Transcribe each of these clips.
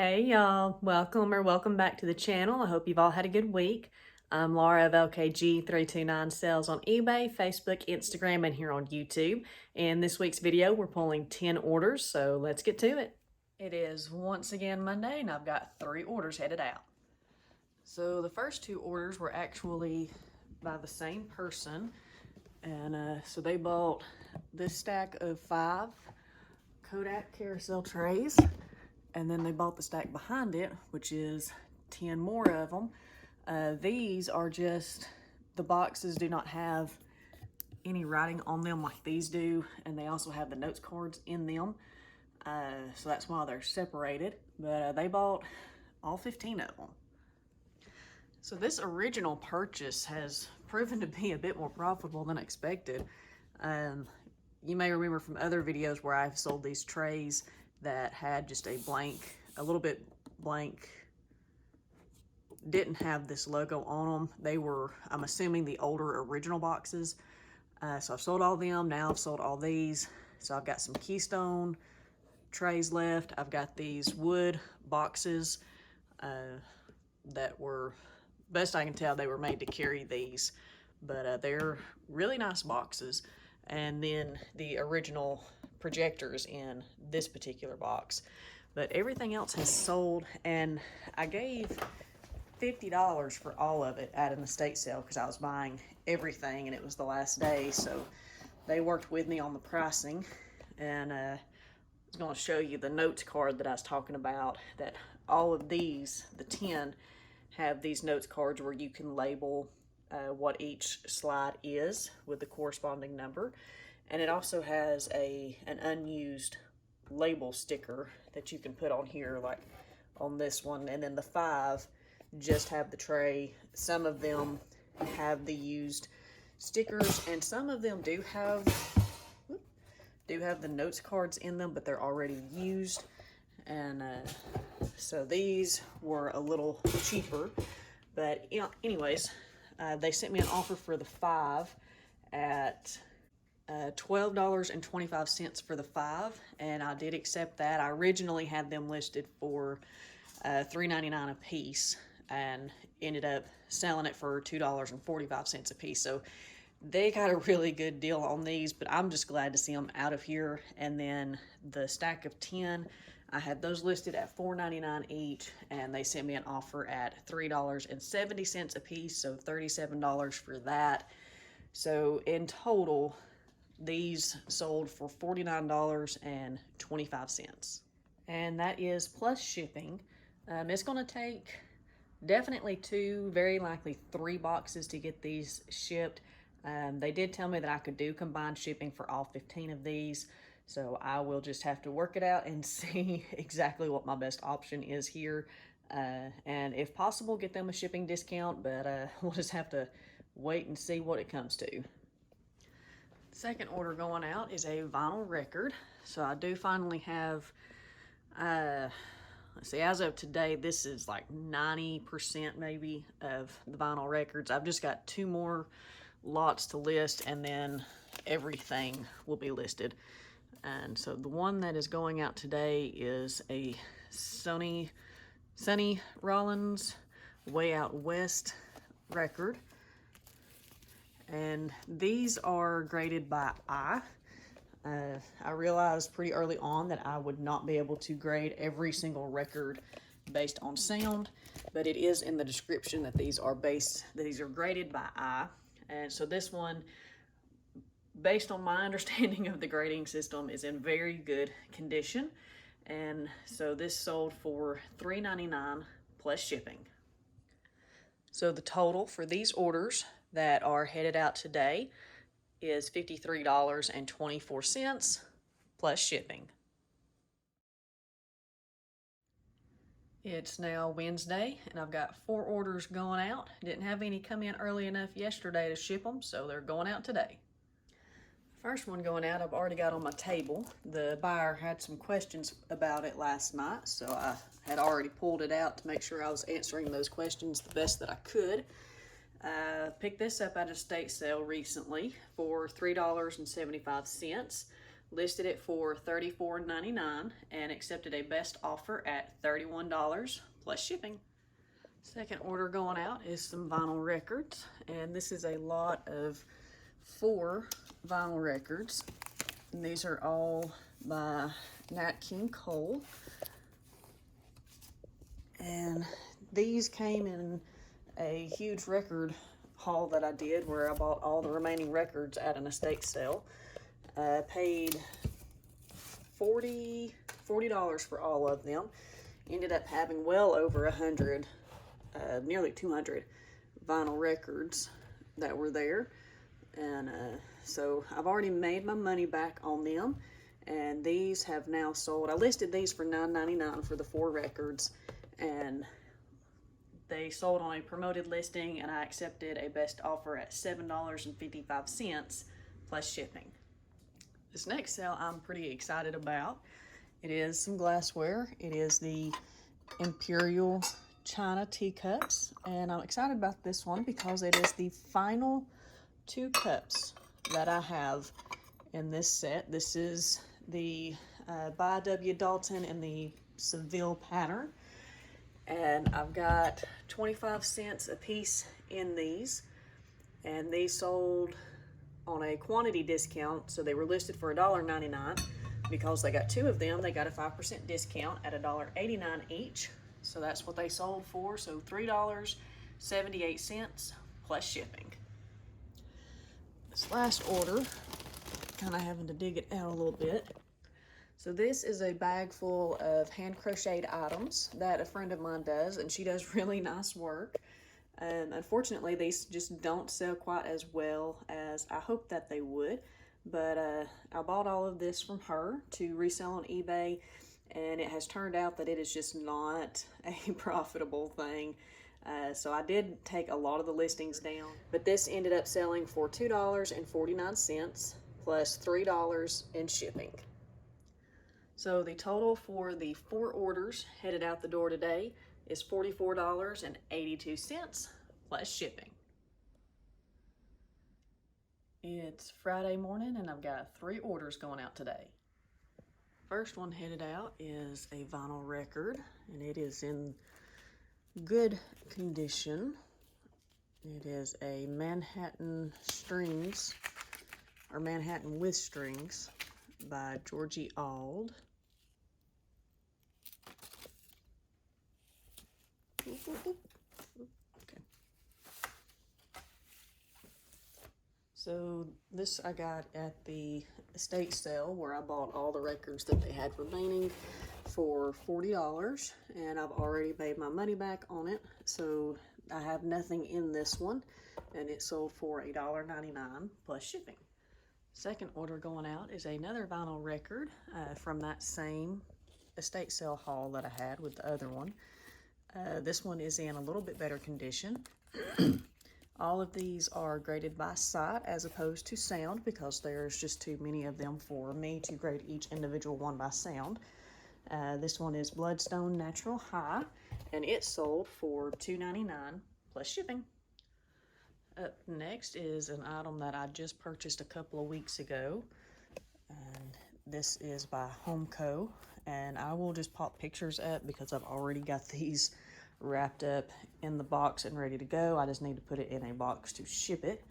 Hey y'all, welcome back to the channel. I hope you've all had a good week. I'm Laura of LKG329 Sales on eBay, Facebook, Instagram, and here on YouTube. In this week's video, we're pulling 10 orders, so let's get to it. It is once again Monday, and I've got 3 orders headed out. So the first 2 orders were actually by the same person, and so they bought this stack of 5 Kodak carousel trays. And then they bought the stack behind it, which is 10 more of them. These are just, the boxes do not have any writing on them like these do, and they also have the notes cards in them. So that's why they're separated, but they bought all 15 of them. So this original purchase has proven to be a bit more profitable than expected. You may remember from other videos where I've sold these trays that had just a little bit blank, didn't have this logo on them. They were, I'm assuming, the older original boxes. So I've sold all of them. Now I've sold all these. So I've got some Keystone trays left. I've got these wood boxes that were, best I can tell, they were made to carry these. But they're really nice boxes. And then the original projectors in this particular box. But everything else has sold, and I gave $50 for all of it at an estate sale because I was buying everything and it was the last day, so they worked with me on the pricing. And I was going to show you the notes card that I was talking about, that all of these, the 10, have these notes cards where you can label what each slide is with the corresponding number. And it also has an unused label sticker that you can put on here, like on this one. And then the 5 just have the tray. Some of them have the used stickers, and some of them do have the notes cards in them, but they're already used. And so these were a little cheaper, but you know, anyways, they sent me an offer for the 5 at $12.25 for the 5, and I did accept that. I originally had them listed for $3.99 a piece and ended up selling it for $2.45 a piece. So they got a really good deal on these, but I'm just glad to see them out of here. And then the stack of 10, I had those listed at $4.99 each, and they sent me an offer at $3.70 a piece, so $37 for that. So in total, these sold for $49.25. And that is plus shipping. It's going to take definitely 2, very likely 3 boxes to get these shipped. They did tell me that I could do combined shipping for all 15 of these. So I will just have to work it out and see exactly what my best option is here. And if possible, get them a shipping discount, but we'll just have to wait and see what it comes to. Second order going out is a vinyl record. So I do finally have, let's see, as of today, this is like 90% maybe of the vinyl records. I've just got 2 more lots to list, and then everything will be listed. And so the one that is going out today is a Sonny Rollins Way Out West record. And these are graded by I. I realized pretty early on that I would not be able to grade every single record based on sound, but it is in the description that these are graded by I. And so this one, based on my understanding of the grading system, is in very good condition. And so this sold for $3.99 plus shipping. So the total for these orders that are headed out today is $53.24 plus shipping. It's now Wednesday, and I've got 4 orders going out. Didn't have any come in early enough yesterday to ship them, so they're going out today. First one going out, I've already got on my table. The buyer had some questions about it last night, so I had already pulled it out to make sure I was answering those questions the best that I could. Picked this up at a estate sale recently for $3.75. listed it for $34.99 and accepted a best offer at $31 plus shipping. Second order going out is some vinyl records, and this is a lot of 4 vinyl records. And these are all by Nat King Cole. And these came in a huge record haul that I did where I bought all the remaining records at an estate sale. Paid $40 for all of them. Ended up having well over 100, nearly 200 vinyl records that were there. And so I've already made my money back on them, and these have now sold. I listed these for $9.99 for the 4 records, and they sold on a promoted listing, and I accepted a best offer at $7.55 plus shipping. This next sale I'm pretty excited about. It is some glassware. It is the Imperial China teacups, and I'm excited about this one because it is the final 2 cups that I have in this set. This is the by W. Dalton in the Seville pattern, and I've got 25 cents a piece in these, and they sold on a quantity discount, so they were listed for $1.99. Because they got 2 of them, they got a 5% discount at $1.89 each. So that's what they sold for, so $3.78 plus shipping. This last order, kind of having to dig it out a little bit. So this is a bag full of hand crocheted items that a friend of mine does, and she does really nice work. Unfortunately, these just don't sell quite as well as I hoped that they would, but I bought all of this from her to resell on eBay, and it has turned out that it is just not a profitable thing. So I did take a lot of the listings down, but this ended up selling for $2.49 plus $3 in shipping. So the total for the 4 orders headed out the door today is $44.82 plus shipping. It's Friday morning and I've got 3 orders going out today. First one headed out is a vinyl record, and it is in good condition. It is a Manhattan Strings, or Manhattan with Strings, by Georgie Auld. Okay. So this I got at the estate sale where I bought all the records that they had remaining for $40, and I've already made my money back on it, so I have nothing in this one, and it sold for $1.99 plus shipping. Second order going out is another vinyl record from that same estate sale haul that I had with the other one. This one is in a little bit better condition. All of these are graded by sight as opposed to sound because there's just too many of them for me to grade each individual one by sound. This one is Bloodstone Natural High, and it sold for $2.99 plus shipping. Up next is an item that I just purchased a couple of weeks ago, and this is by Homeco, and I will just pop pictures up because I've already got these wrapped up in the box and ready to go. I just need to put it in a box to ship it.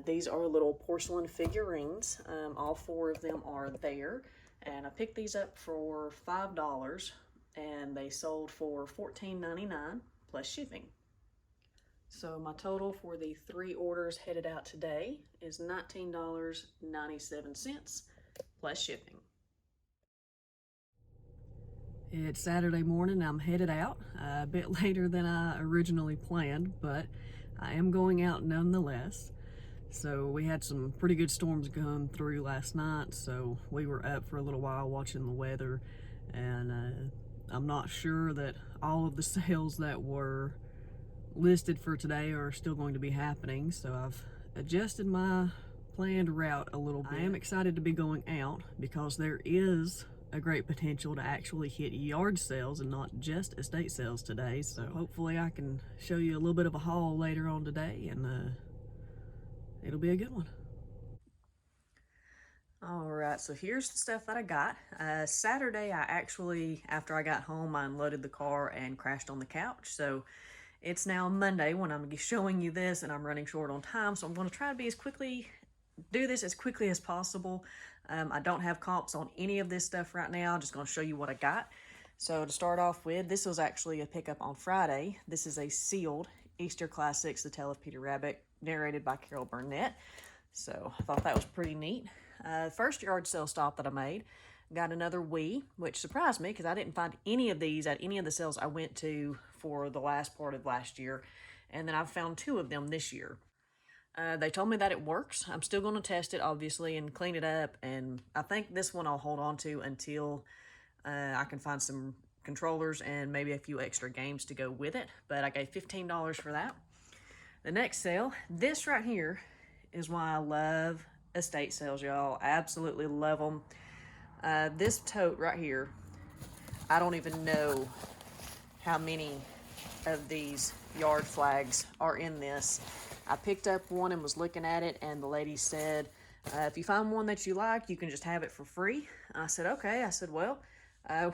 These are little porcelain figurines. All 4 of them are there, and I picked these up for $5, and they sold for $14.99 plus shipping. So my total for the 3 orders headed out today is $19.97 plus shipping. It's Saturday morning. I'm headed out a bit later than I originally planned, but I am going out nonetheless. So we had some pretty good storms going through last night, so we were up for a little while watching the weather, and I'm not sure that all of the sales that were listed for today are still going to be happening, so I've adjusted my planned route a little bit. I am excited to be going out because there is a great potential to actually hit yard sales and not just estate sales today, so hopefully I can show you a little bit of a haul later on today, and it'll be a good one. All right, so here's the stuff that I got. Saturday, I actually, after I got home, I unloaded the car and crashed on the couch. So it's now Monday when I'm showing you this, and I'm running short on time. So I'm going to try to do this as quickly as possible. I don't have comps on any of this stuff right now. I'm just going to show you what I got. So to start off with, this was actually a pickup on Friday. This is a sealed Easter Classics, The Tale of Peter Rabbit, narrated by Carol Burnett. So I thought that was pretty neat. First yard sale stop that I made, got another Wii, which surprised me because I didn't find any of these at any of the sales I went to for the last part of last year. And then I've found 2 of them this year. They told me that it works. I'm still going to test it, obviously, and clean it up. And I think this one I'll hold on to until I can find some controllers and maybe a few extra games to go with it. But I gave $15 for that. The next sale, this right here, is why I love estate sales, y'all. I absolutely love them. This tote right here, I don't even know how many of these yard flags are in this. I picked up one and was looking at it, and the lady said, if you find one that you like, you can just have it for free. I said, okay. I said, well,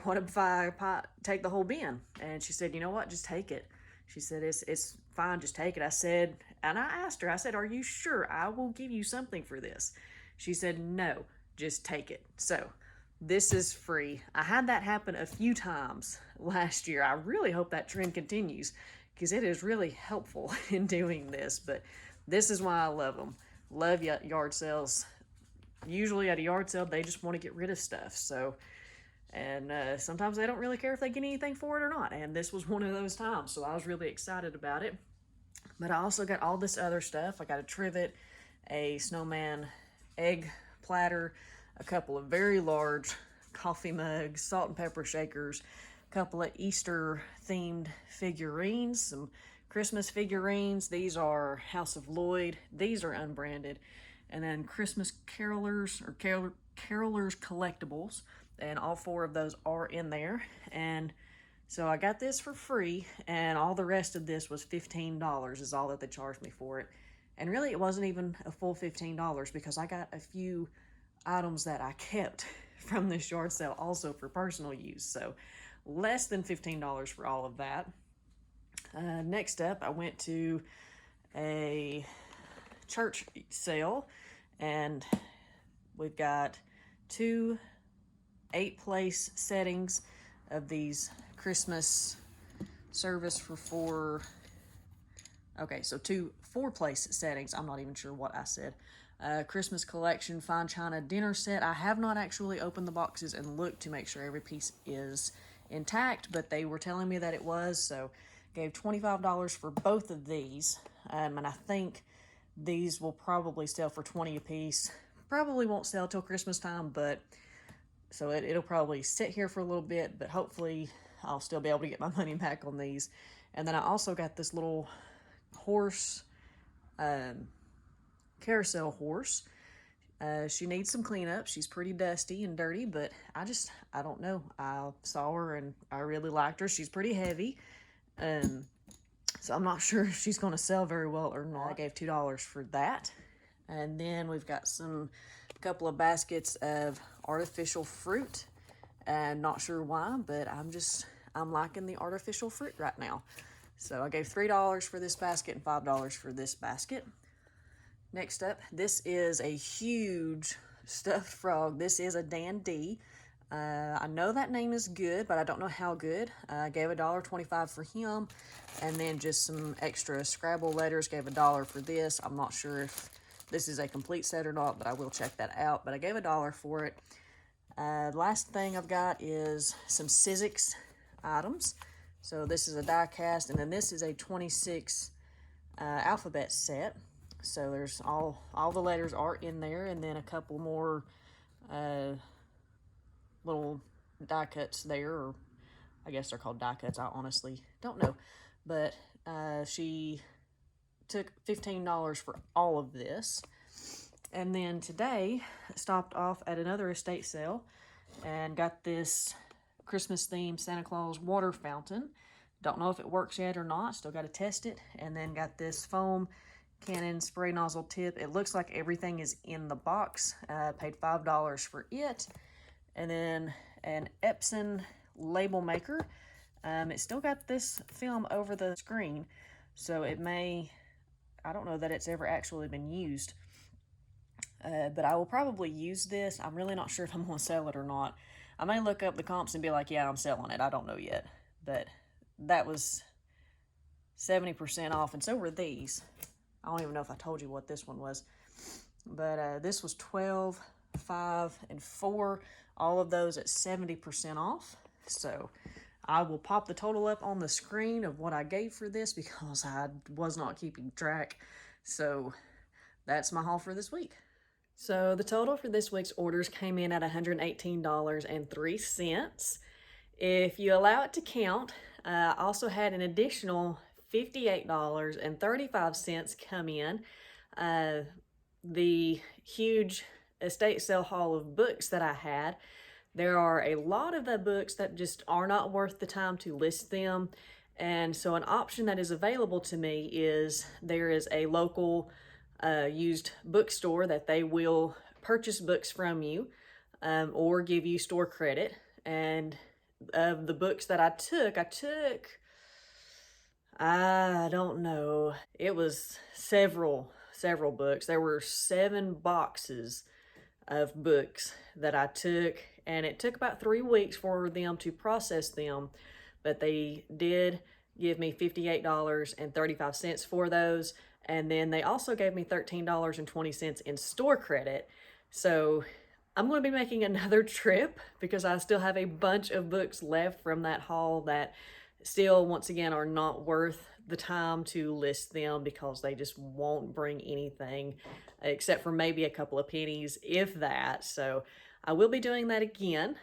what if I take the whole bin? And she said, you know what, just take it. She said, it's fine, just take it. I said, and I asked her, I said, are you sure I will give you something for this? She said, no, just take it. So this is free. I had that happen a few times last year. I really hope that trend continues because it is really helpful in doing this. But this is why I love them. Love yard sales. Usually at a yard sale, they just want to get rid of stuff. So, and sometimes they don't really care if they get anything for it or not. And this was one of those times. So I was really excited about it. But I also got all this other stuff. I got a trivet, a snowman egg platter, a couple of very large coffee mugs, salt and pepper shakers, a couple of Easter themed figurines, some Christmas figurines. These are House of Lloyd. These are unbranded. And then Christmas Carolers or Carolers collectibles. And all 4 of those are in there. And so I got this for free, and all the rest of this was $15 is all that they charged me for it. And really, it wasn't even a full $15 because I got a few items that I kept from this yard sale also for personal use. So less than $15 for all of that. Next up, I went to a church sale, and we've got 2 8-place settings of these Christmas service for 4. Okay, so 2 4-place settings. I'm not even sure what I said. Christmas collection fine china dinner set. I have not actually opened the boxes and looked to make sure every piece is intact, but they were telling me that it was, so gave $25 for both of these. And I think these will probably sell for $20 a piece. Probably won't sell till Christmas time, but so it'll probably sit here for a little bit, but hopefully I'll still be able to get my money back on these. And then I also got this little horse, carousel horse. She needs some cleanup. She's pretty dusty and dirty, but I don't know. I saw her and I really liked her. She's pretty heavy. So I'm not sure if she's going to sell very well or not. I gave $2 for that. And then we've got a couple of baskets of artificial fruit. And not sure why, but I'm liking the artificial fruit right now. So I gave $3 for this basket and $5 for this basket. Next up, this is a huge stuffed frog. This is a Dan D. I know that name is good, but I don't know how good. I gave $1.25 for him, and then just some extra Scrabble letters. Gave $1 for this. I'm not sure if this is a complete set or not, but I will check that out. But I gave $1 for it. Last thing I've got is some Sizzix items. So this is a die cast, and then this is a 26 alphabet set. So there's all the letters are in there, and then a couple more little die cuts there, or I guess they're called die cuts. I honestly don't know, but she took $15 for all of this. And then today stopped off at another estate sale and got this Christmas themed Santa Claus water fountain. Don't know if it works yet or not. Still got to test it. And then got this foam Canon spray nozzle tip. It looks like everything is in the box. Paid $5 for it. And then an Epson label maker. It still got this film over the screen, so it may, I don't know that it's ever actually been used. But I will probably use this. I'm really not sure if I'm going to sell it or not. I may look up the comps and be like, yeah, I'm selling it. I don't know yet. But that was 70% off, and so were these. I don't even know if I told you what this one was. But this was 12, 5, and 4. All of those at 70% off. So I will pop the total up on the screen of what I gave for this because I was not keeping track. So that's my haul for this week. So the total for this week's orders came in at $118.03. If you allow it to count, I also had an additional $58.35 come in. The huge estate sale haul of books that I had, there are a lot of the books that just are not worth the time to list them. And so an option that is available to me is there is a local used bookstore that they will purchase books from you or give you store credit. And of the books that I took, I don't know, it was several books. There were 7 boxes of books that I took, and it took about 3 weeks for them to process them, but they did give me $58.35 for those. And then they also gave me $13.20 in store credit. So I'm going to be making another trip because I still have a bunch of books left from that haul that still, once again, are not worth the time to list them because they just won't bring anything except for maybe a couple of pennies, if that. So I will be doing that again,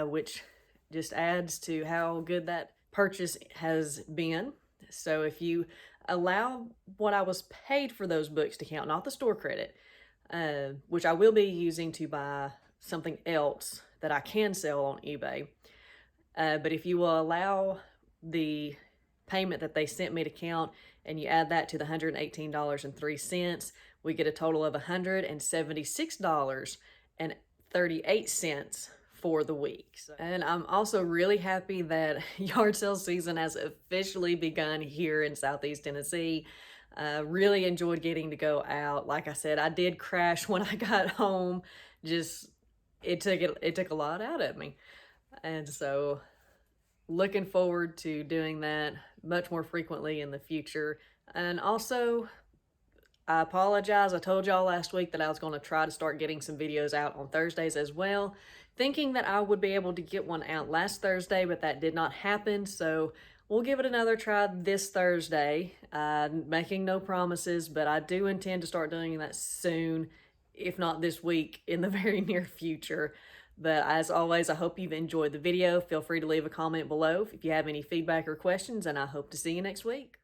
which just adds to how good that purchase has been. So if you allow what I was paid for those books to count, not the store credit, which I will be using to buy something else that I can sell on eBay. But if you will allow the payment that they sent me to count and you add that to the $118.03, we get a total of $176.38 for the week. And I'm also really happy that yard sale season has officially begun here in Southeast Tennessee. Really enjoyed getting to go out. Like I said, I did crash when I got home. Just it took a lot out of me. And so looking forward to doing that much more frequently in the future. And also, I apologize. I told y'all last week that I was going to try to start getting some videos out on Thursdays as well, thinking that I would be able to get one out last Thursday, but that did not happen. So we'll give it another try this Thursday. Making no promises, but I do intend to start doing that soon, if not this week, in the very near future. But as always, I hope you've enjoyed the video. Feel free to leave a comment below if you have any feedback or questions, and I hope to see you next week.